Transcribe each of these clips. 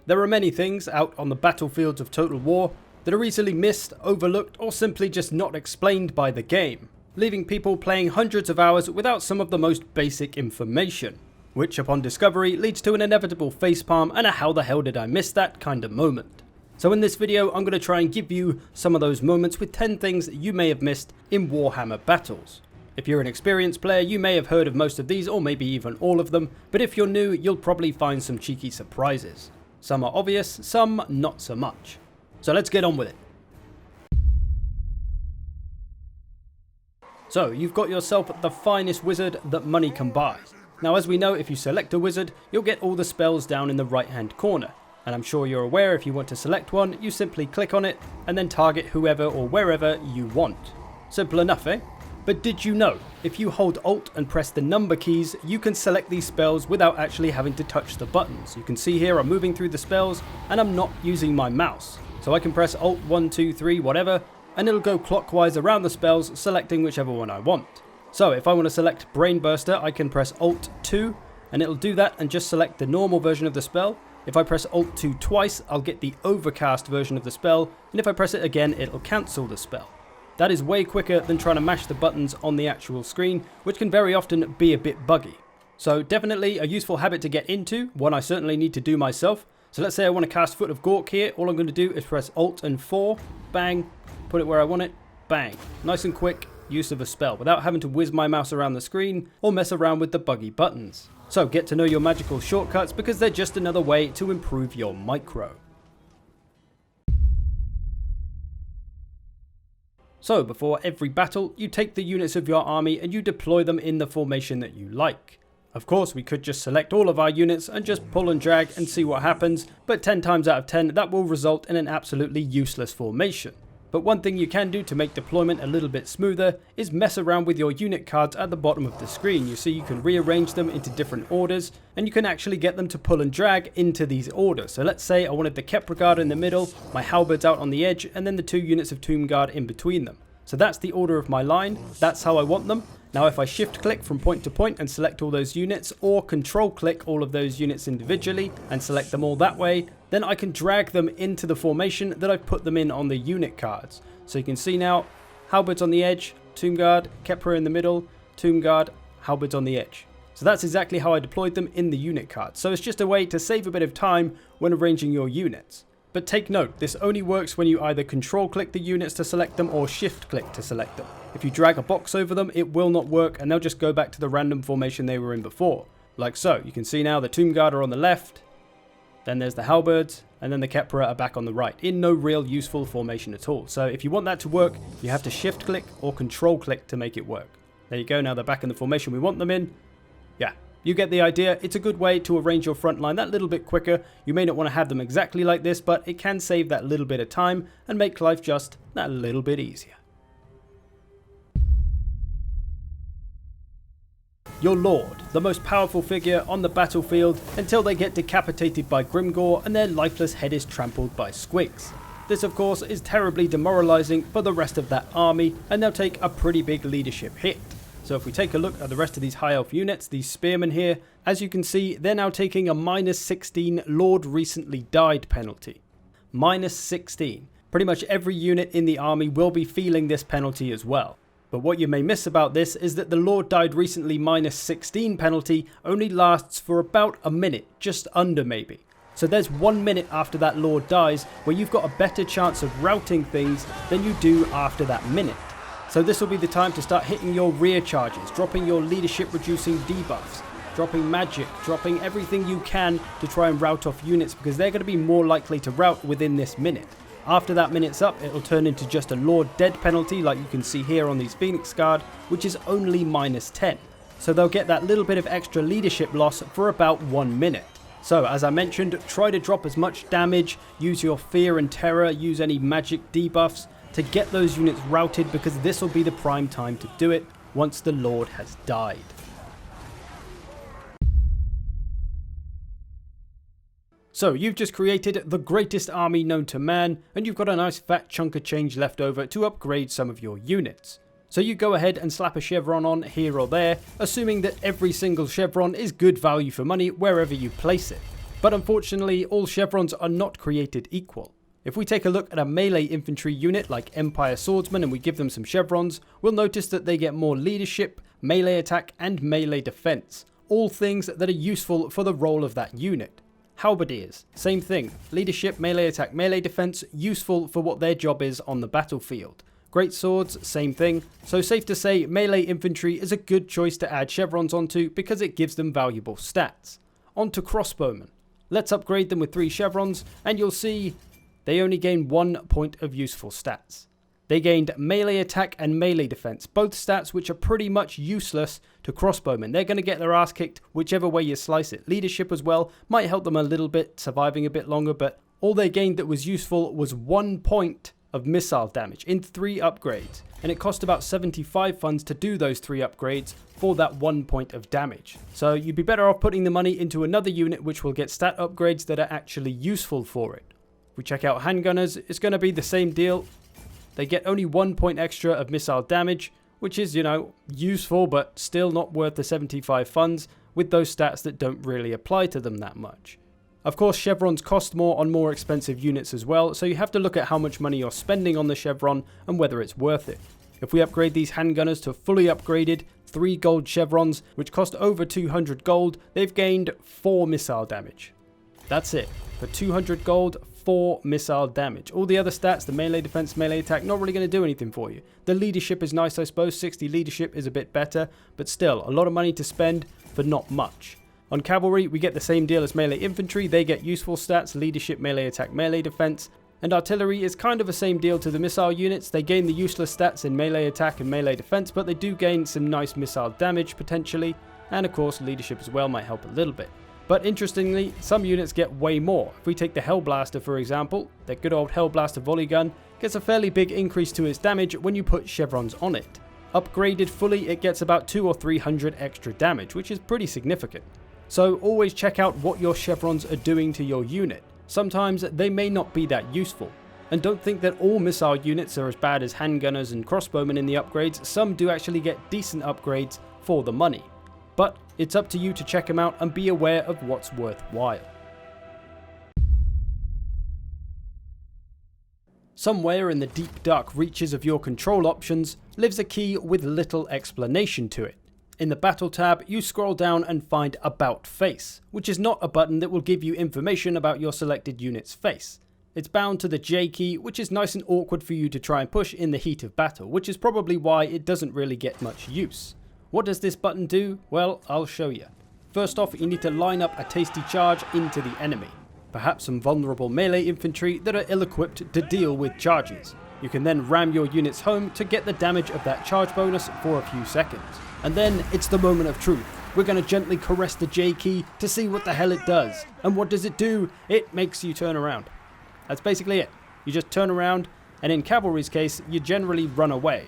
There are many things out on the battlefields of Total War that are easily missed, overlooked, or simply just not explained by the game, leaving people playing hundreds of hours without some of the most basic information, which upon discovery leads to an inevitable facepalm and a how the hell did I miss that kind of moment. So in this video I'm going to try and give you some of those moments with 10 things that you may have missed in Warhammer Battles. If you're an experienced player, you may have heard of most of these or maybe even all of them, but if you're new, you'll probably find some cheeky surprises. Some are obvious, some not so much. So let's get on with it. So you've got yourself the finest wizard that money can buy. Now as we know, if you select a wizard, you'll get all the spells down in the right hand corner. And I'm sure you're aware if you want to select one, you simply click on it and then target whoever or wherever you want. Simple enough, eh? But did you know, if you hold Alt and press the number keys, you can select these spells without actually having to touch the buttons. You can see here I'm moving through the spells and I'm not using my mouse. So I can press Alt 1, 2, 3, whatever, and it'll go clockwise around the spells, selecting whichever one I want. So if I want to select Brainburster, I can press Alt 2 and it'll do that and just select the normal version of the spell. If I press Alt 2 twice, I'll get the overcast version of the spell, and if I press it again, it'll cancel the spell. That is way quicker than trying to mash the buttons on the actual screen, which can very often be a bit buggy. So definitely a useful habit to get into, one I certainly need to do myself. So let's say I want to cast Foot of Gork here, all I'm going to do is press Alt and 4, bang, put it where I want it, bang. Nice and quick use of a spell, without having to whiz my mouse around the screen or mess around with the buggy buttons. So get to know your magical shortcuts because they're just another way to improve your micro. So before every battle, you take the units of your army and you deploy them in the formation that you like. Of course, we could just select all of our units and just pull and drag and see what happens, but 10 times out of 10 that will result in an absolutely useless formation. But one thing you can do to make deployment a little bit smoother is mess around with your unit cards at the bottom of the screen. You see you can rearrange them into different orders and you can actually get them to pull and drag into these orders. So let's say I wanted the Kepra Guard in the middle, my Halberds out on the edge, and then the 2 units of Tomb Guard in between them. So that's the order of my line, that's how I want them. Now if I shift click from point to point and select all those units, or control click all of those units individually and select them all that way, then I can drag them into the formation that I've put them in on the unit cards. So you can see now, Halberds on the edge, Tomb Guard, Kepra in the middle, Tomb Guard, Halberds on the edge. So that's exactly how I deployed them in the unit cards. So it's just a way to save a bit of time when arranging your units. But take note, this only works when you either control click the units to select them or shift click to select them. If you drag a box over them, it will not work and they'll just go back to the random formation they were in before. Like so, you can see now the Tomb Guard are on the left, then there's the Halberds, and then the Kepra are back on the right, in no real useful formation at all. So if you want that to work, you have to shift click or control click to make it work. There you go, now they're back in the formation we want them in. Yeah. You get the idea. It's a good way to arrange your front line that little bit quicker. You may not want to have them exactly like this, but it can save that little bit of time and make life just that little bit easier. Your Lord, the most powerful figure on the battlefield until they get decapitated by Grimgor and their lifeless head is trampled by Squigs. This of course is terribly demoralizing for the rest of that army and they'll take a pretty big leadership hit. So if we take a look at the rest of these high elf units, these spearmen here, as you can see they're now taking a -16 Lord recently died penalty. -16. Pretty much every unit in the army will be feeling this penalty as well. But what you may miss about this is that the Lord died recently -16 penalty only lasts for about a minute, just under maybe. So there's 1 minute after that Lord dies where you've got a better chance of routing things than you do after that minute. So this will be the time to start hitting your rear charges, dropping your leadership reducing debuffs, dropping magic, dropping everything you can to try and rout off units because they're going to be more likely to rout within this minute. After that minute's up, it'll turn into just a Lord dead penalty like you can see here on these Phoenix Guard, which is only -10. So they'll get that little bit of extra leadership loss for about 1 minute. So as I mentioned, try to drop as much damage, use your fear and terror, use any magic debuffs to get those units routed because this will be the prime time to do it once the Lord has died. So you've just created the greatest army known to man and you've got a nice fat chunk of change left over to upgrade some of your units. So you go ahead and slap a chevron on here or there, assuming that every single chevron is good value for money wherever you place it. But unfortunately, all chevrons are not created equal. If we take a look at a melee infantry unit like Empire Swordsmen and we give them some chevrons, we'll notice that they get more leadership, melee attack and melee defense, all things that are useful for the role of that unit. Halberdiers, same thing, leadership, melee attack, melee defense, useful for what their job is on the battlefield. Great swords, same thing, so safe to say melee infantry is a good choice to add chevrons onto because it gives them valuable stats. On to crossbowmen. Let's upgrade them with 3 chevrons and you'll see they only gain 1 point of useful stats. They gained melee attack and melee defense, both stats which are pretty much useless to crossbowmen. They're going to get their ass kicked whichever way you slice it. Leadership as well might help them a little bit, surviving a bit longer, but all they gained that was useful was 1 point of missile damage in 3 upgrades. And it cost about 75 funds to do those 3 upgrades for that 1 point of damage. So you'd be better off putting the money into another unit which will get stat upgrades that are actually useful for it. If we check out handgunners, it's going to be the same deal. They get only 1 point extra of missile damage, which is, useful but still not worth the 75 funds with those stats that don't really apply to them that much. Of course, chevrons cost more on more expensive units as well, so you have to look at how much money you're spending on the chevron and whether it's worth it. If we upgrade these handgunners to fully upgraded 3 gold chevrons, which cost over 200 gold, they've gained 4 missile damage. That's it. For 200 gold, 4 missile damage. All the other stats, the melee defense, melee attack, not really going to do anything for you. The leadership is nice, I suppose. 60 leadership is a bit better, but still, a lot of money to spend for not much. On cavalry, we get the same deal as melee infantry. They get useful stats, leadership, melee attack, melee defense. And artillery is kind of a same deal to the missile units. They gain the useless stats in melee attack and melee defense, but they do gain some nice missile damage potentially. And of course, leadership as well might help a little bit. But interestingly, some units get way more. If we take the Hellblaster for example, their good old Hellblaster volley gun gets a fairly big increase to its damage when you put chevrons on it. Upgraded fully, it gets about 200 or 300 extra damage, which is pretty significant. So always check out what your chevrons are doing to your unit. Sometimes they may not be that useful. And don't think that all missile units are as bad as handgunners and crossbowmen in the upgrades. Some do actually get decent upgrades for the money. But it's up to you to check them out and be aware of what's worthwhile. Somewhere in the deep dark reaches of your control options lives a key with little explanation to it. In the Battle tab, you scroll down and find Aboutface, which is not a button that will give you information about your selected unit's face. It's bound to the J key, which is nice and awkward for you to try and push in the heat of battle, which is probably why it doesn't really get much use. What does this button do? Well, I'll show you. First off, you need to line up a tasty charge into the enemy. Perhaps some vulnerable melee infantry that are ill-equipped to deal with charges. You can then ram your units home to get the damage of that charge bonus for a few seconds. And then it's the moment of truth. We're going to gently caress the J key to see what the hell it does. And what does it do? It makes you turn around. That's basically it. You just turn around, and in cavalry's case, you generally run away.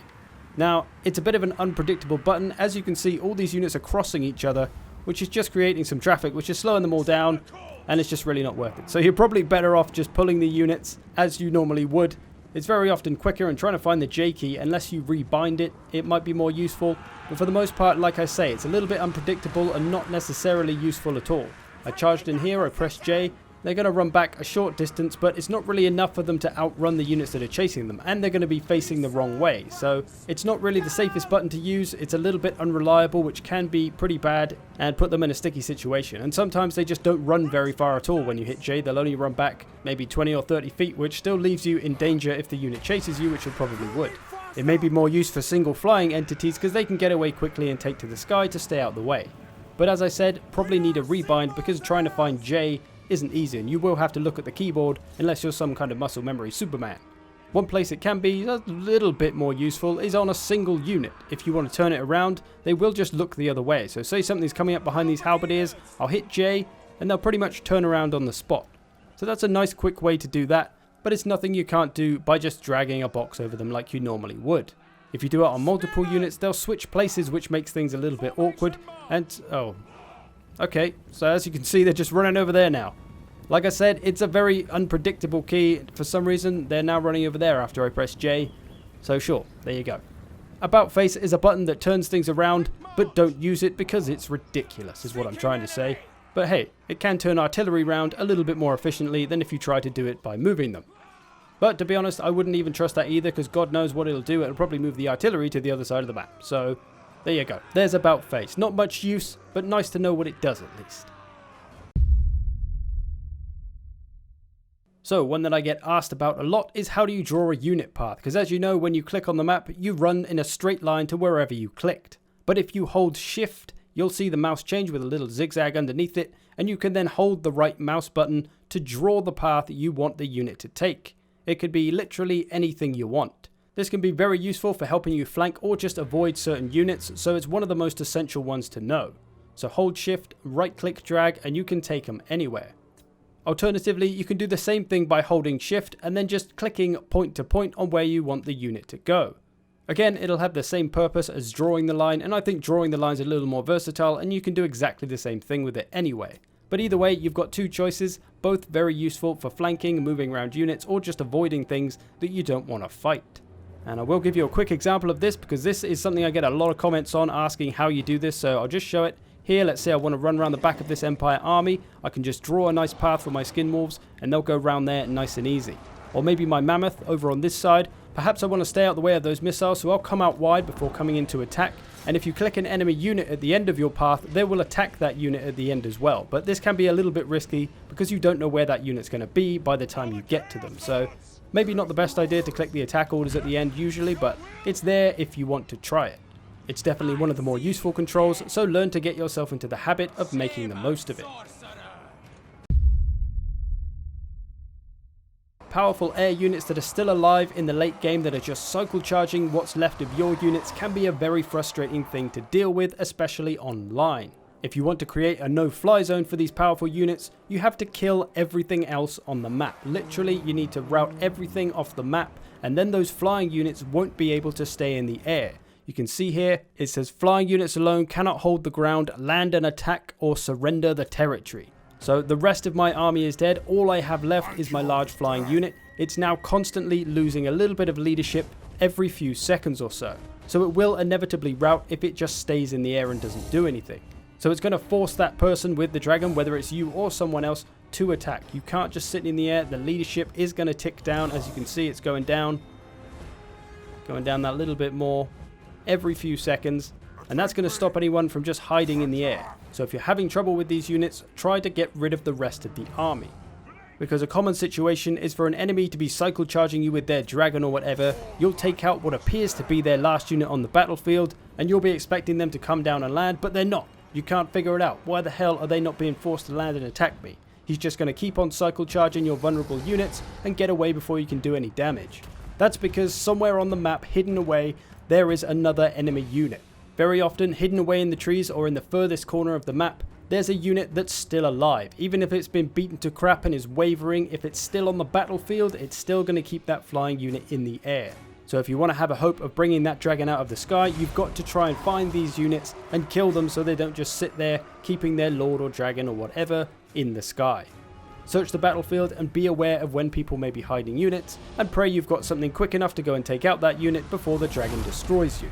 Now, it's a bit of an unpredictable button. As you can see, all these units are crossing each other, which is just creating some traffic, which is slowing them all down, and it's just really not worth it. So you're probably better off just pulling the units as you normally would. It's very often quicker, and trying to find the J key, unless you rebind it, it might be more useful. But for the most part, like I say, it's a little bit unpredictable and not necessarily useful at all. I charged in here, I pressed J. They're going to run back a short distance, but it's not really enough for them to outrun the units that are chasing them, and they're going to be facing the wrong way. So it's not really the safest button to use. It's a little bit unreliable, which can be pretty bad and put them in a sticky situation. And sometimes they just don't run very far at all when you hit J. They'll only run back maybe 20 or 30 feet, which still leaves you in danger if the unit chases you, which it probably would. It may be more used for single flying entities because they can get away quickly and take to the sky to stay out of the way. But as I said, probably need a rebind because trying to find J isn't easy, and you will have to look at the keyboard unless you're some kind of muscle memory Superman. One place it can be a little bit more useful is on a single unit. If you want to turn it around, they will just look the other way. So say something's coming up behind these halberdiers, I'll hit J and they'll pretty much turn around on the spot. So that's a nice quick way to do that, but it's nothing you can't do by just dragging a box over them like you normally would. If you do it on multiple units, they'll switch places, which makes things a little bit awkward. And okay, so as you can see, they're just running over there now. Like I said, it's a very unpredictable key. For some reason, they're now running over there after I press J. So sure, there you go. About Face is a button that turns things around, but don't use it because it's ridiculous, is what I'm trying to say. But hey, it can turn artillery round a little bit more efficiently than if you try to do it by moving them. But to be honest, I wouldn't even trust that either, because God knows what it'll do. It'll probably move the artillery to the other side of the map. So there you go. There's Aboutface. Not much use, but nice to know what it does at least. So one that I get asked about a lot is how do you draw a unit path? Because as you know, when you click on the map, you run in a straight line to wherever you clicked. But if you hold shift, you'll see the mouse change with a little zigzag underneath it, and you can then hold the right mouse button to draw the path you want the unit to take. It could be literally anything you want. This can be very useful for helping you flank or just avoid certain units, so it's one of the most essential ones to know. So hold shift, right click, drag, and you can take them anywhere. Alternatively, you can do the same thing by holding shift and then just clicking point to point on where you want the unit to go. Again, it'll have the same purpose as drawing the line, and I think drawing the line is a little more versatile, and you can do exactly the same thing with it anyway. But either way, you've got two choices, both very useful for flanking, moving around units, or just avoiding things that you don't want to fight. And I will give you a quick example of this, because this is something I get a lot of comments on asking how you do this, so I'll just show it. Here, let's say I want to run around the back of this Empire army, I can just draw a nice path for my skin wolves, and they'll go around there nice and easy. Or maybe my mammoth over on this side, perhaps I want to stay out the way of those missiles, so I'll come out wide before coming into attack, and if you click an enemy unit at the end of your path, they will attack that unit at the end as well. But this can be a little bit risky, because you don't know where that unit's going to be by the time you get to them, so maybe not the best idea to click the attack orders at the end usually, but it's there if you want to try it. It's definitely one of the more useful controls, so learn to get yourself into the habit of making the most of it. Powerful air units that are still alive in the late game that are just cycle charging what's left of your units can be a very frustrating thing to deal with, especially online. If you want to create a no-fly zone for these powerful units, you have to kill everything else on the map. Literally, you need to route everything off the map, and then those flying units won't be able to stay in the air. You can see here, it says flying units alone cannot hold the ground, land an attack, or surrender the territory. So the rest of my army is dead. All I have left is my large flying unit. It's now constantly losing a little bit of leadership every few seconds or so. So it will inevitably rout if it just stays in the air and doesn't do anything. So it's going to force that person with the dragon, whether it's you or someone else, to attack. You can't just sit in the air. The leadership is going to tick down. As you can see, it's going down. Going down that little bit more every few seconds. And that's going to stop anyone from just hiding in the air. So if you're having trouble with these units, try to get rid of the rest of the army. Because a common situation is for an enemy to be cycle charging you with their dragon or whatever, you'll take out what appears to be their last unit on the battlefield, and you'll be expecting them to come down and land, but they're not. You can't figure it out. Why the hell are they not being forced to land and attack me? He's just going to keep on cycle charging your vulnerable units and get away before you can do any damage. That's because somewhere on the map, hidden away, there is another enemy unit. Very often, hidden away in the trees or in the furthest corner of the map, there's a unit that's still alive. Even if it's been beaten to crap and is wavering, if it's still on the battlefield, it's still going to keep that flying unit in the air. So if you want to have a hope of bringing that dragon out of the sky, you've got to try and find these units and kill them so they don't just sit there, keeping their lord or dragon or whatever in the sky. Search the battlefield and be aware of when people may be hiding units, and pray you've got something quick enough to go and take out that unit before the dragon destroys you.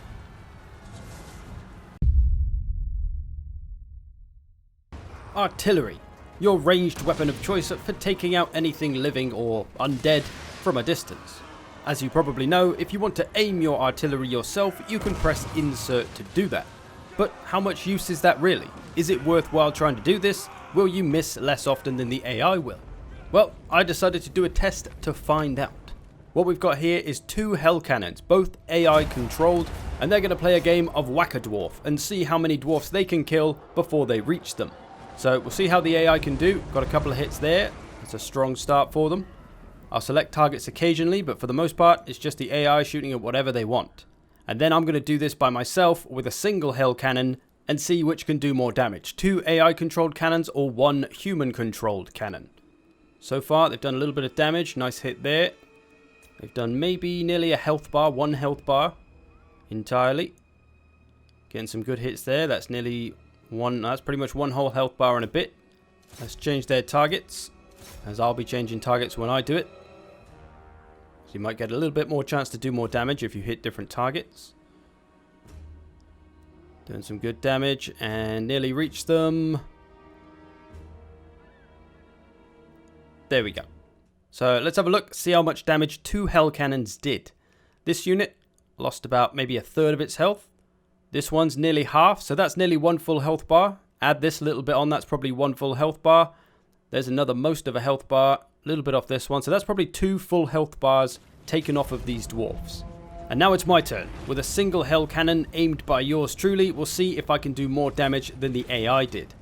Artillery, your ranged weapon of choice for taking out anything living or undead from a distance. As you probably know, if you want to aim your artillery yourself, you can press insert to do that. But how much use is that really? Is it worthwhile trying to do this? Will you miss less often than the AI will? Well, I decided to do a test to find out. What we've got here is two hell cannons, both AI controlled, and they're going to play a game of whack-a-dwarf and see how many dwarfs they can kill before they reach them. So we'll see how the AI can do. Got a couple of hits there. It's a strong start for them. I'll select targets occasionally, but for the most part, it's just the AI shooting at whatever they want. And then I'm going to do this by myself with a single hell cannon and see which can do more damage. 2 AI controlled cannons or 1 human controlled cannon. So far, they've done a little bit of damage. Nice hit there. They've done maybe nearly a health bar, 1 health bar entirely. Getting some good hits there. That's nearly that's pretty much 1 whole health bar and a bit. Let's change their targets, as I'll be changing targets when I do it. So you might get a little bit more chance to do more damage if you hit different targets. Doing some good damage and nearly reached them. There we go. So let's have a look, see how much damage 2 hell cannons did. This unit lost about maybe a third of its health. This one's nearly half, so that's nearly 1 full health bar. Add this little bit on, that's probably 1 full health bar. There's another most of a health bar, a little bit off this one, so that's probably 2 full health bars taken off of these dwarfs. And now it's my turn. With a single hell cannon aimed by yours truly, we'll see if I can do more damage than the AI did.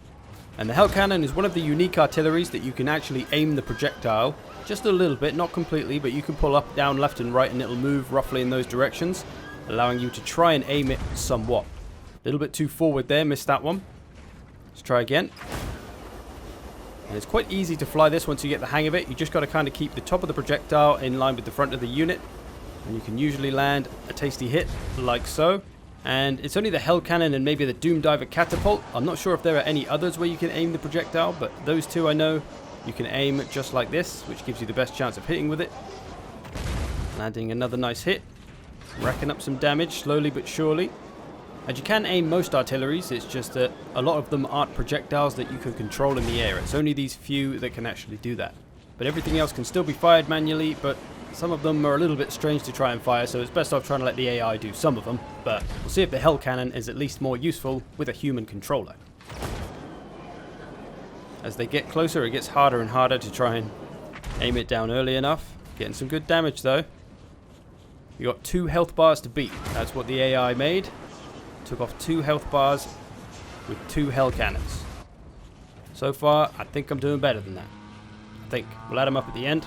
And the hell cannon is one of the unique artilleries that you can actually aim the projectile just a little bit, not completely, but you can pull up, down, left and right and it'll move roughly in those directions, allowing you to try and aim it somewhat. A little bit too forward there, missed that one. Let's try again. And it's quite easy to fly this once you get the hang of it. You just got to kind of keep the top of the projectile in line with the front of the unit. And you can usually land a tasty hit, like so. And it's only the hell cannon and maybe the doom diver catapult. I'm not sure if there are any others where you can aim the projectile, but those two I know you can aim just like this, which gives you the best chance of hitting with it. Landing another nice hit. Racking up some damage, slowly but surely. And you can aim most artilleries, it's just that a lot of them aren't projectiles that you can control in the air. It's only these few that can actually do that. But everything else can still be fired manually, but some of them are a little bit strange to try and fire, so it's best off trying to let the AI do some of them. But we'll see if the hell cannon is at least more useful with a human controller. As they get closer, it gets harder and harder to try and aim it down early enough. Getting some good damage though. You got 2 health bars to beat. That's what the AI made. Took off 2 health bars with 2 hell cannons. So far, I think I'm doing better than that. I think. We'll add them up at the end.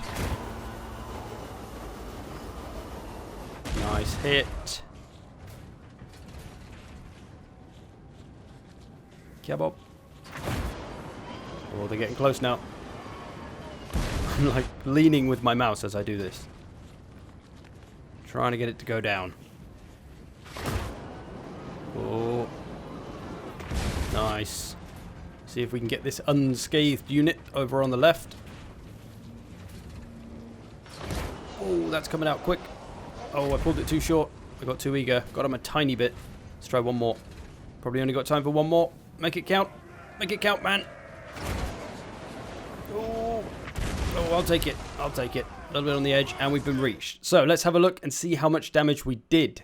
Nice hit. Kebab. Oh, they're getting close now. I'm like leaning with my mouse as I do this. Trying to get it to go down. Oh. Nice. See if we can get this unscathed unit over on the left. Oh, that's coming out quick. Oh, I pulled it too short. I got too eager. Got him a tiny bit. Let's try one more. Probably only got time for one more. Make it count. Make it count, man. Oh, I'll take it. I'll take it. A little bit on the edge, and we've been reached. So let's have a look and see how much damage we did.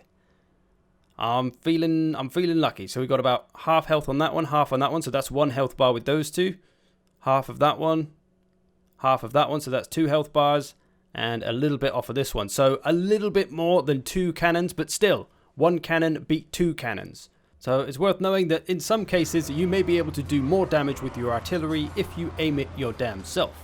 I'm feeling lucky. So we got about half health on that one, half on that one. So that's 1 health bar with those two. Half of that one, half of that one. So that's 2 health bars, and a little bit off of this one. So a little bit more than 2 cannons, but still 1 cannon beat 2 cannons. So it's worth knowing that in some cases you may be able to do more damage with your artillery if you aim it your damn self.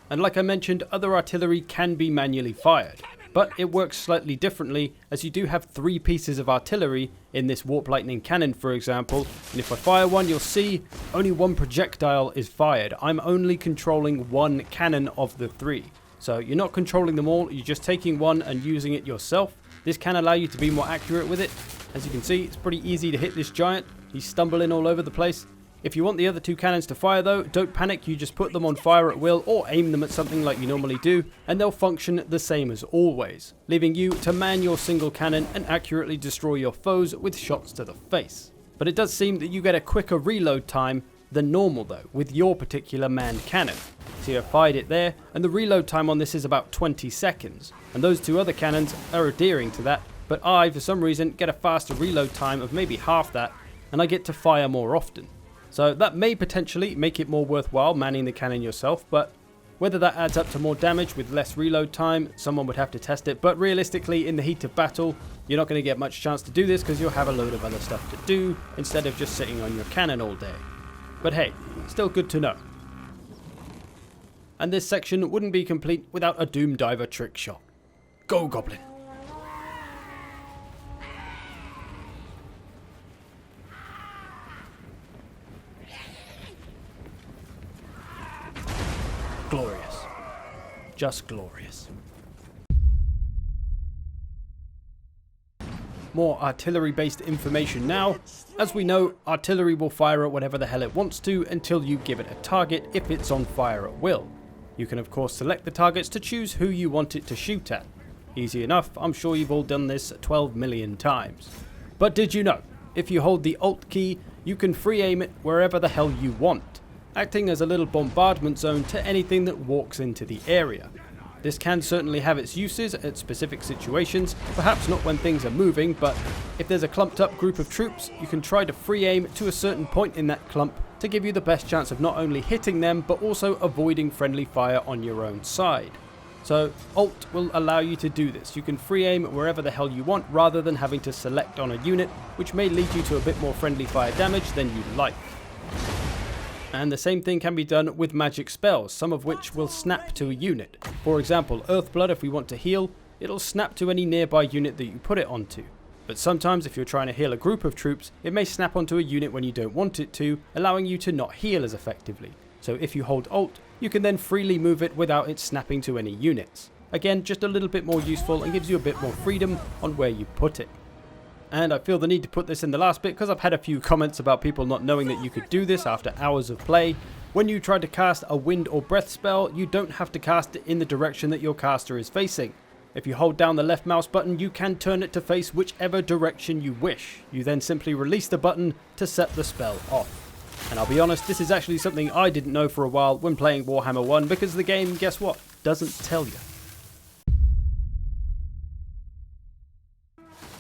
And like I mentioned, other artillery can be manually fired, but it works slightly differently, as you do have 3 pieces of artillery in this warp lightning cannon, for example. And if I fire one, you'll see only 1 projectile is fired. I'm only controlling 1 cannon of the 3. So you're not controlling them all, you're just taking one and using it yourself. This can allow you to be more accurate with it. As you can see, it's pretty easy to hit this giant. He's stumbling all over the place. If you want the other 2 cannons to fire though, don't panic, you just put them on fire at will or aim them at something like you normally do, and they'll function the same as always, leaving you to man your single cannon and accurately destroy your foes with shots to the face. But it does seem that you get a quicker reload time than normal though, with your particular manned cannon. See, I fired it there, and the reload time on this is about 20 seconds, and those 2 other cannons are adhering to that, but I, for some reason, get a faster reload time of maybe half that, and I get to fire more often. So that may potentially make it more worthwhile manning the cannon yourself, but whether that adds up to more damage with less reload time, someone would have to test it. But realistically, in the heat of battle, you're not going to get much chance to do this because you'll have a load of other stuff to do instead of just sitting on your cannon all day. But hey, still good to know. And this section wouldn't be complete without a Doom Diver trick shot. Go, Goblin! Glorious. Just glorious. More artillery-based information now. As we know, artillery will fire at whatever the hell it wants to until you give it a target if it's on fire at will. You can of course select the targets to choose who you want it to shoot at. Easy enough, I'm sure you've all done this 12 million times. But did you know, if you hold the Alt key, you can free aim it wherever the hell you want. acting as a little bombardment zone to anything that walks into the area. This can certainly have its uses at specific situations, perhaps not when things are moving, but if there's a clumped up group of troops, you can try to free aim to a certain point in that clump to give you the best chance of not only hitting them, but also avoiding friendly fire on your own side. So Alt will allow you to do this. You can free aim wherever the hell you want rather than having to select on a unit, which may lead you to a bit more friendly fire damage than you'd like. And the same thing can be done with magic spells, some of which will snap to a unit. For example, Earthblood, if we want to heal, it'll snap to any nearby unit that you put it onto. But sometimes if you're trying to heal a group of troops, it may snap onto a unit when you don't want it to, allowing you to not heal as effectively. So if you hold Alt, you can then freely move it without it snapping to any units. Again, just a little bit more useful and gives you a bit more freedom on where you put it. And I feel the need to put this in the last bit because I've had a few comments about people not knowing that you could do this after hours of play. When you try to cast a wind or breath spell, you don't have to cast it in the direction that your caster is facing. If you hold down the left mouse button, you can turn it to face whichever direction you wish. You then simply release the button to set the spell off. And I'll be honest, this is actually something I didn't know for a while when playing Warhammer 1 because the game, guess what, doesn't tell you.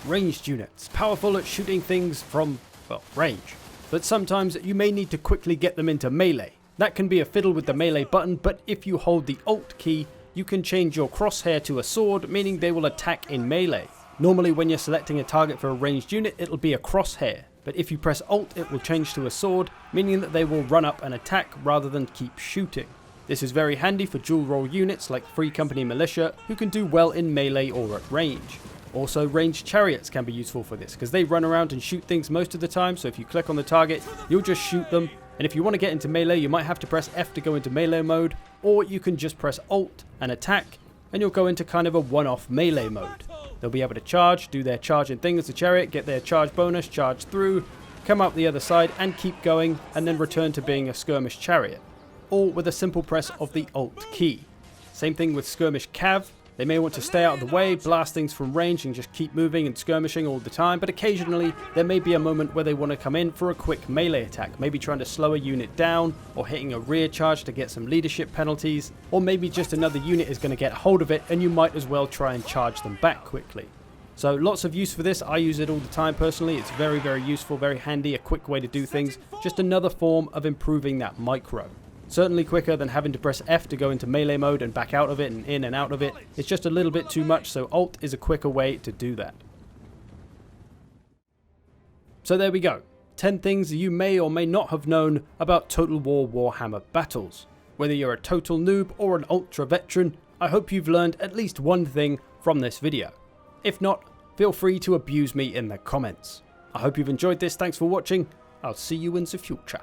Ranged units, powerful at shooting things from, well, range. But sometimes you may need to quickly get them into melee. That can be a fiddle with the melee button, but if you hold the Alt key, you can change your crosshair to a sword, meaning they will attack in melee. Normally when you're selecting a target for a ranged unit, it'll be a crosshair. But if you press Alt, it will change to a sword, meaning that they will run up and attack rather than keep shooting. This is very handy for dual role units like Free Company Militia, who can do well in melee or at range. Also, ranged chariots can be useful for this, because they run around and shoot things most of the time, so if you click on the target, you'll just shoot them, and if you want to get into melee, you might have to press F to go into melee mode, or you can just press Alt and attack, and you'll go into kind of a one-off melee mode. They'll be able to charge, do their charging thing as a chariot, get their charge bonus, charge through, come out the other side and keep going, and then return to being a skirmish chariot, all with a simple press of the Alt key. Same thing with skirmish cav. They may want to stay out of the way, blast things from range and just keep moving and skirmishing all the time, but occasionally there may be a moment where they want to come in for a quick melee attack, maybe trying to slow a unit down, or hitting a rear charge to get some leadership penalties, or maybe just another unit is going to get hold of it and you might as well try and charge them back quickly. So lots of use for this. I use it all the time personally. It's very, very useful, very handy, a quick way to do things, just another form of improving that micro. Certainly quicker than having to press F to go into melee mode and back out of it and in and out of it. It's just a little bit too much, so Alt is a quicker way to do that. So there we go. 10 things you may or may not have known about Total War Warhammer Battles. Whether you're a total noob or an ultra veteran, I hope you've learned at least one thing from this video. If not, feel free to abuse me in the comments. I hope you've enjoyed this. Thanks for watching. I'll see you in the future.